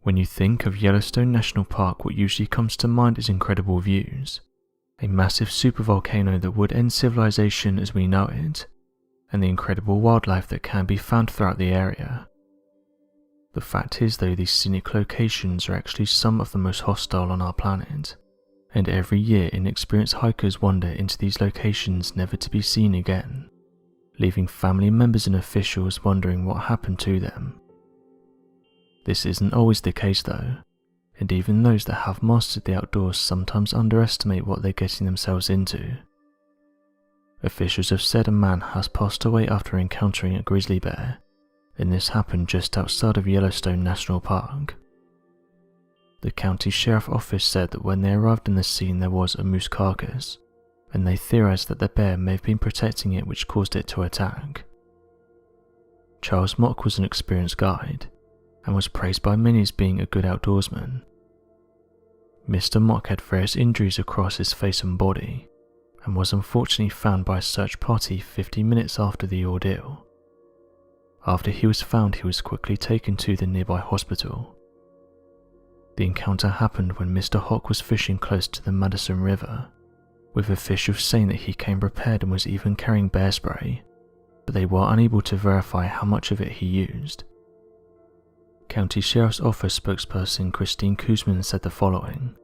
When you think of Yellowstone National Park, what usually comes to mind is incredible views, a massive supervolcano that would end civilization as we know it, and the incredible wildlife that can be found throughout the area. The fact is though, these scenic locations are actually some of the most hostile on our planet, and every year inexperienced hikers wander into these locations never to be seen again, leaving family members and officials wondering what happened to them. This isn't always the case though, and even those that have mastered the outdoors sometimes underestimate what they're getting themselves into. Officials have said a man has passed away after encountering a grizzly bear, and this happened just outside of Yellowstone National Park. The county sheriff office said that when they arrived in the scene there was a moose carcass, and they theorized that the bear may have been protecting it, which caused it to attack. Charles Mock was an experienced guide, and was praised by many as being a good outdoorsman. Mr. Mock had various injuries across his face and body, and was unfortunately found by a search party 50 minutes after the ordeal. After he was found, he was quickly taken to the nearby hospital. The encounter happened when Mr. Hawk was fishing close to the Madison River, with officials saying that he came prepared and was even carrying bear spray, but they were unable to verify how much of it he used. County Sheriff's Office spokesperson Christine Kuzman said the following: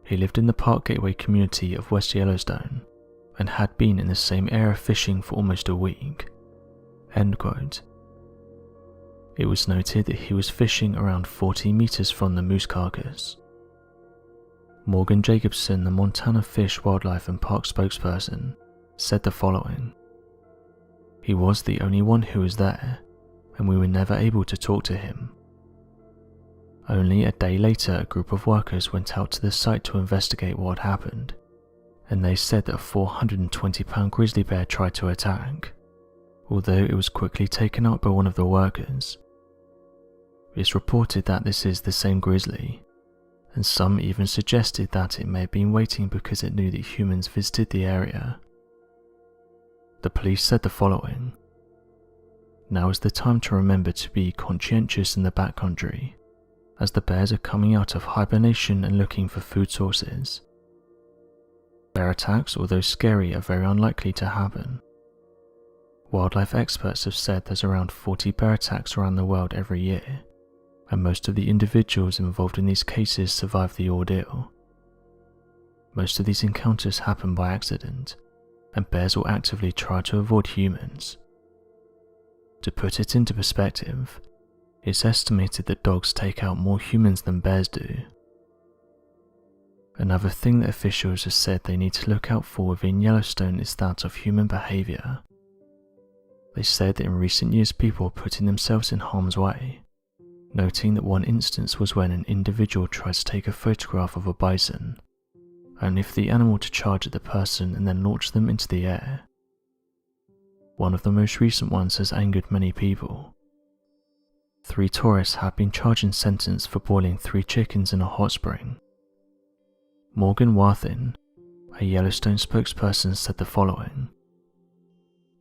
"He lived in the Park Gateway community of West Yellowstone and had been in the same area fishing for almost a week." End quote. It was noted that he was fishing around 40 meters from the moose carcass. Morgan Jacobson, the Montana Fish, Wildlife and Park spokesperson, said the following: "He was the only one who was there, and we were never able to talk to him." Only a day later, a group of workers went out to the site to investigate what had happened, and they said that a 420-pound grizzly bear tried to attack, although it was quickly taken out by one of the workers. It's reported that this is the same grizzly, and some even suggested that it may have been waiting because it knew that humans visited the area. The police said the following: "Now is the time to remember to be conscientious in the backcountry, as the bears are coming out of hibernation and looking for food sources. Bear attacks, although scary, are very unlikely to happen. Wildlife experts have said there's around 40 bear attacks around the world every year, and most of the individuals involved in these cases survive the ordeal. Most of these encounters happen by accident, and bears will actively try to avoid humans. To put it into perspective, it's estimated that dogs take out more humans than bears do." Another thing that officials have said they need to look out for within Yellowstone is that of human behavior. They said that in recent years people are putting themselves in harm's way, noting that one instance was when an individual tried to take a photograph of a bison, only for the animal to charge at the person and then launch them into the air. One of the most recent ones has angered many people. 3 tourists have been charged and sentenced for boiling 3 chickens in a hot spring. Morgan Wathin, a Yellowstone spokesperson, said the following: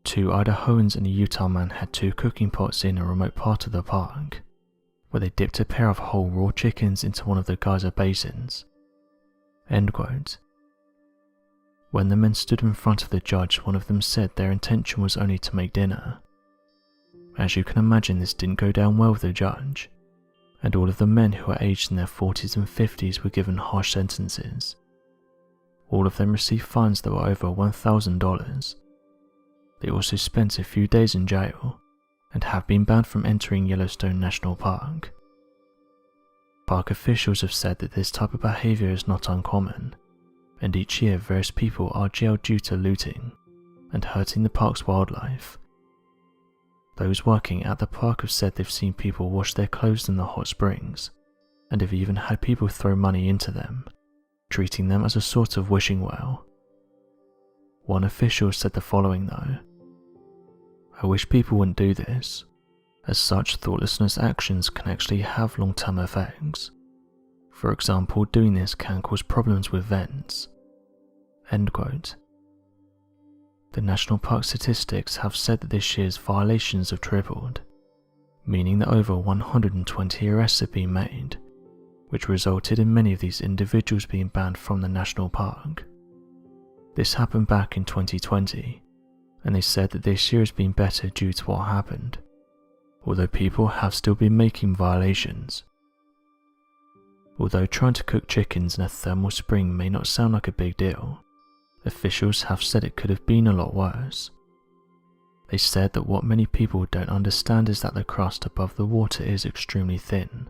"2 Idahoans and a Utah man had 2 cooking pots in a remote part of the park, where they dipped a pair of whole raw chickens into one of the geyser basins." End quote. When the men stood in front of the judge, one of them said their intention was only to make dinner. As you can imagine, this didn't go down well with the judge, and all of the men who were aged in their 40s and 50s were given harsh sentences. All of them received fines that were over $1,000. They also spent a few days in jail, and have been banned from entering Yellowstone National Park. Park officials have said that this type of behavior is not uncommon, and each year various people are jailed due to looting and hurting the park's wildlife. Those working at the park have said they've seen people wash their clothes in the hot springs, and have even had people throw money into them, treating them as a sort of wishing well. One official said the following though: "I wish people wouldn't do this, as such thoughtlessness actions can actually have long-term effects. For example, doing this can cause problems with vents." End quote. The national park statistics have said that this year's violations have tripled, meaning that over 120 arrests have been made, which resulted in many of these individuals being banned from the national park. This happened back in 2020, and they said that this year has been better due to what happened, although people have still been making violations. Although trying to cook chickens in a thermal spring may not sound like a big deal, officials have said it could have been a lot worse. They said that what many people don't understand is that the crust above the water is extremely thin,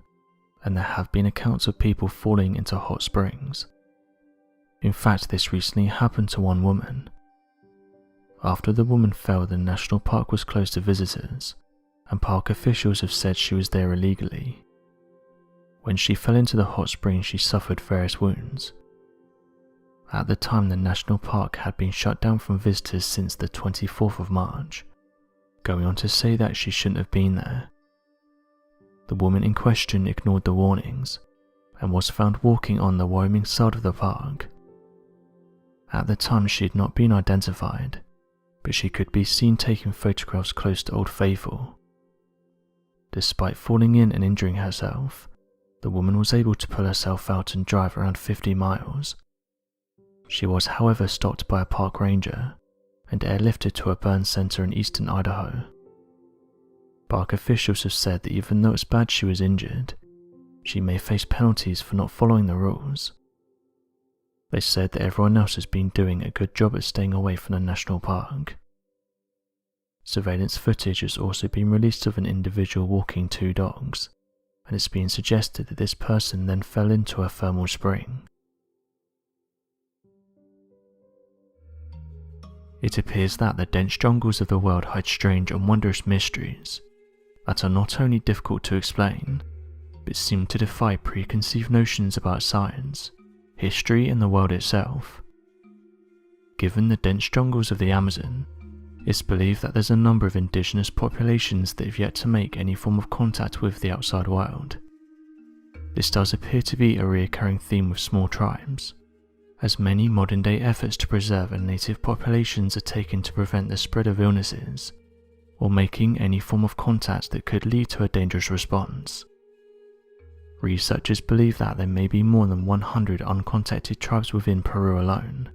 and there have been accounts of people falling into hot springs. In fact, this recently happened to one woman. After the woman fell, the national park was closed to visitors, and park officials have said she was there illegally. When she fell into the hot spring, she suffered various wounds. At the time, the national park had been shut down from visitors since the 24th of March, going on to say that she shouldn't have been there. The woman in question ignored the warnings and was found walking on the Wyoming side of the park. At the time, she had not been identified, but she could be seen taking photographs close to Old Faithful. Despite falling in and injuring herself, the woman was able to pull herself out and drive around 50 miles. She was, however, stopped by a park ranger and airlifted to a burn center in eastern Idaho. Park officials have said that even though it's bad she was injured, she may face penalties for not following the rules. They said that everyone else has been doing a good job at staying away from the national park. Surveillance footage has also been released of an individual walking two dogs, and it's been suggested that this person then fell into a thermal spring. It appears that the dense jungles of the world hide strange and wondrous mysteries that are not only difficult to explain, but seem to defy preconceived notions about science, history, and the world itself. Given the dense jungles of the Amazon, it's believed that there's a number of indigenous populations that have yet to make any form of contact with the outside world. This does appear to be a recurring theme with small tribes, as many modern-day efforts to preserve native populations are taken to prevent the spread of illnesses, or making any form of contact that could lead to a dangerous response. Researchers believe that there may be more than 100 uncontacted tribes within Peru alone.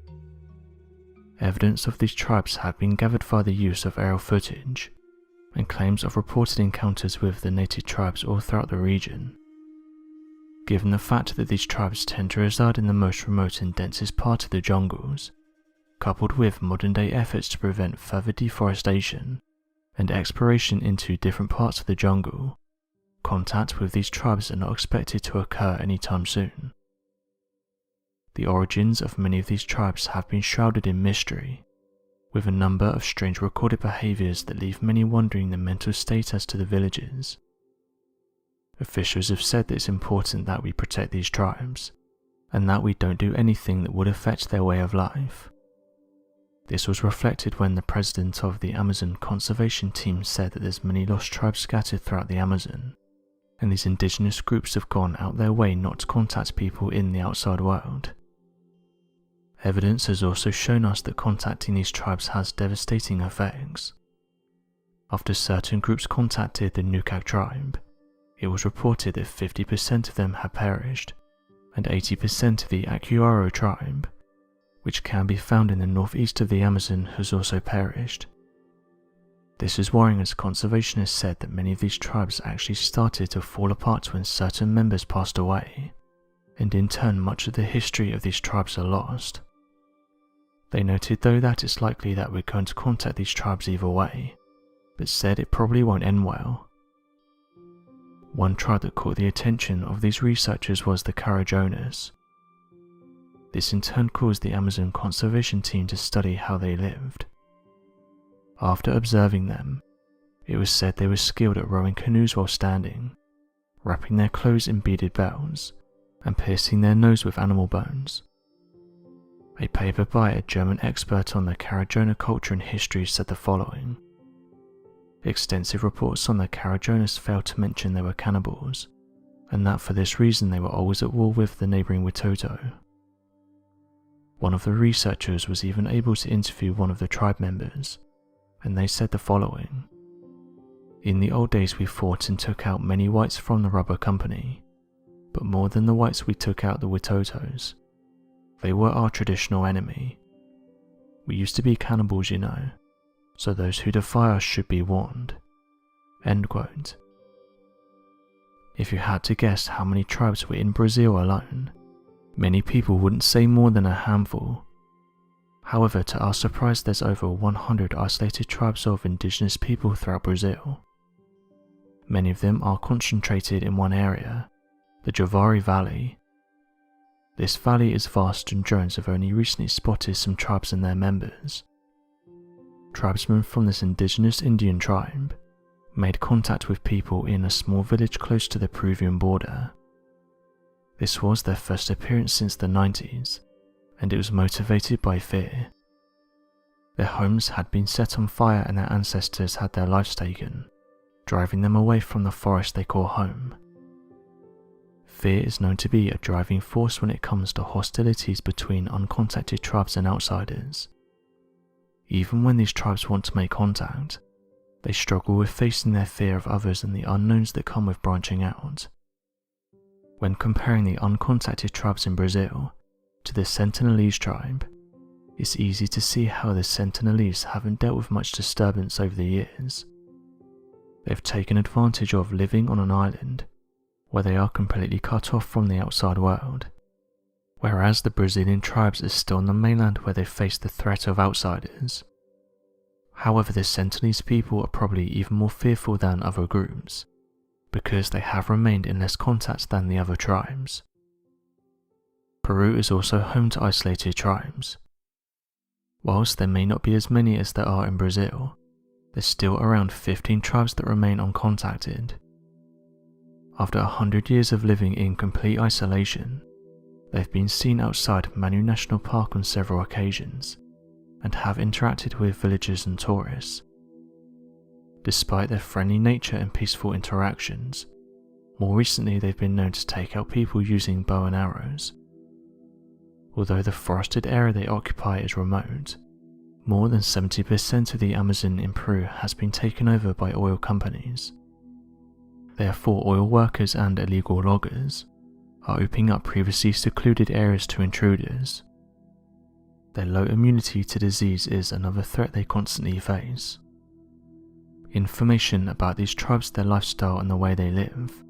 Evidence of these tribes have been gathered via the use of aerial footage, and claims of reported encounters with the native tribes all throughout the region. Given the fact that these tribes tend to reside in the most remote and densest part of the jungles, coupled with modern-day efforts to prevent further deforestation and exploration into different parts of the jungle, contact with these tribes are not expected to occur anytime soon. The origins of many of these tribes have been shrouded in mystery, with a number of strange recorded behaviours that leave many wondering the mental state as to the villagers. Officials have said that it's important that we protect these tribes, and that we don't do anything that would affect their way of life. This was reflected when the president of the Amazon Conservation Team said that there's many lost tribes scattered throughout the Amazon, and these indigenous groups have gone out their way not to contact people in the outside world. Evidence has also shown us that contacting these tribes has devastating effects. After certain groups contacted the Nukak tribe, it was reported that 50% of them had perished, and 80% of the Acuaro tribe, which can be found in the northeast of the Amazon, has also perished. This is worrying, as conservationists said that many of these tribes actually started to fall apart when certain members passed away, and in turn much of the history of these tribes are lost. They noted though that it's likely that we're going to contact these tribes either way, but said it probably won't end well. One tribe that caught the attention of these researchers was the Carajonas. This in turn caused the Amazon Conservation Team to study how they lived. After observing them, it was said they were skilled at rowing canoes while standing, wrapping their clothes in beaded bells, and piercing their nose with animal bones. A paper by a German expert on the Carajona culture and history said the following: extensive reports on the Carajonas failed to mention they were cannibals, and that for this reason they were always at war with the neighbouring Witoto. One of the researchers was even able to interview one of the tribe members, and they said the following: In the old days we fought and took out many whites from the rubber company, but more than the whites we took out the Witotos. They were our traditional enemy. We used to be cannibals, you know, so those who defy us should be warned." End quote. If you had to guess how many tribes were in Brazil alone, many people wouldn't say more than a handful. However, to our surprise, there's over 100 isolated tribes of indigenous people throughout Brazil. Many of them are concentrated in one area, the Javari Valley. This valley is vast, and drones have only recently spotted some tribes and their members. Tribesmen from this indigenous Indian tribe made contact with people in a small village close to the Peruvian border. This was their first appearance since the 90s, and it was motivated by fear. Their homes had been set on fire and their ancestors had their lives taken, driving them away from the forest they call home. Fear is known to be a driving force when it comes to hostilities between uncontacted tribes and outsiders. Even when these tribes want to make contact, they struggle with facing their fear of others and the unknowns that come with branching out. When comparing the uncontacted tribes in Brazil to the Sentinelese tribe, it's easy to see how the Sentinelese haven't dealt with much disturbance over the years. They've taken advantage of living on an island where they are completely cut off from the outside world, whereas the Brazilian tribes are still on the mainland where they face the threat of outsiders. However, the Sentinelese people are probably even more fearful than other groups, because they have remained in less contact than the other tribes. Peru is also home to isolated tribes. Whilst there may not be as many as there are in Brazil, there's still around 15 tribes that remain uncontacted. After 100 years of living in complete isolation, they've been seen outside Manu National Park on several occasions, and have interacted with villagers and tourists. Despite their friendly nature and peaceful interactions, more recently they've been known to take out people using bow and arrows. Although the forested area they occupy is remote, more than 70% of the Amazon in Peru has been taken over by oil companies. Therefore, oil workers and illegal loggers are opening up previously secluded areas to intruders. Their low immunity to disease is another threat they constantly face. Information about these tribes, their lifestyle and the way they live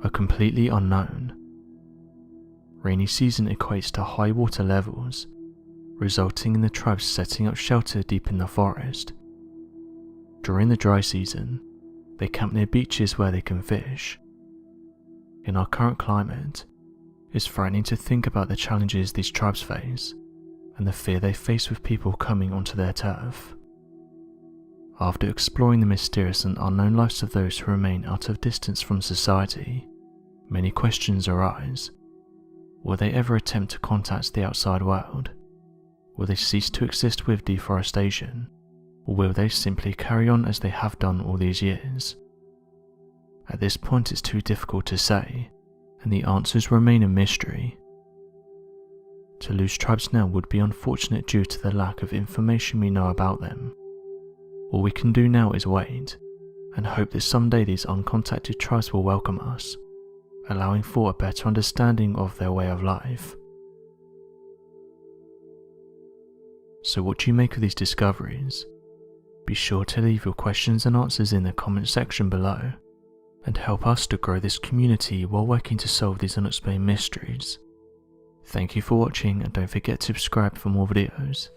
are completely unknown. Rainy season equates to high water levels, resulting in the tribes setting up shelter deep in the forest. During the dry season, they camp near beaches where they can fish. In our current climate, it's frightening to think about the challenges these tribes face and the fear they face with people coming onto their turf. After exploring the mysterious and unknown lives of those who remain out of distance from society, many questions arise. Will they ever attempt to contact the outside world? Will they cease to exist with deforestation? Or will they simply carry on as they have done all these years? At this point it's too difficult to say, and the answers remain a mystery. To lose tribes now would be unfortunate due to the lack of information we know about them. All we can do now is wait, and hope that someday these uncontacted tribes will welcome us, allowing for a better understanding of their way of life. So what do you make of these discoveries? Be sure to leave your questions and answers in the comment section below, and help us to grow this community while working to solve these unexplained mysteries. Thank you for watching, and don't forget to subscribe for more videos.